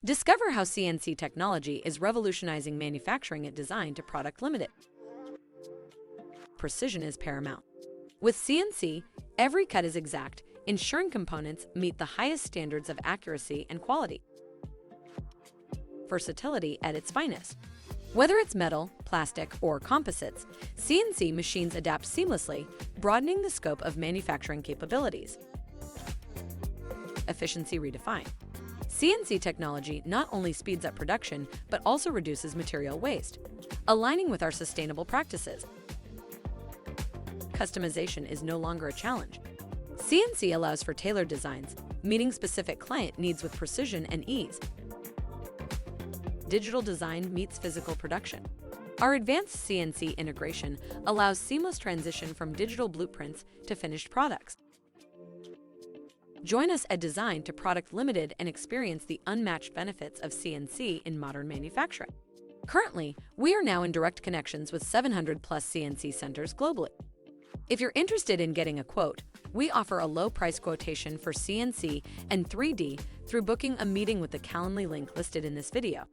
Discover how CNC technology is revolutionizing manufacturing at design to product limited. Precision is paramount. With CNC, every cut is exact, ensuring components meet the highest standards of accuracy and quality. Versatility at its finest. Whether it's metal, plastic, or composites, CNC machines adapt seamlessly, broadening the scope of manufacturing capabilities. Efficiency redefined. CNC technology not only speeds up production, but also reduces material waste, aligning with our sustainable practices. Customization is no longer a challenge. CNC allows for tailored designs, meeting specific client needs with precision and ease. Digital design meets physical production. Our advanced CNC integration allows seamless transition from digital blueprints to finished products. Join us at Design to Product Limited and experience the unmatched benefits of CNC in modern manufacturing. Currently, we are now in direct connections with 700+ CNC centers globally. If you're interested in getting a quote, we offer a low-price quotation for CNC and 3D through booking a meeting with the Calendly link listed in this video.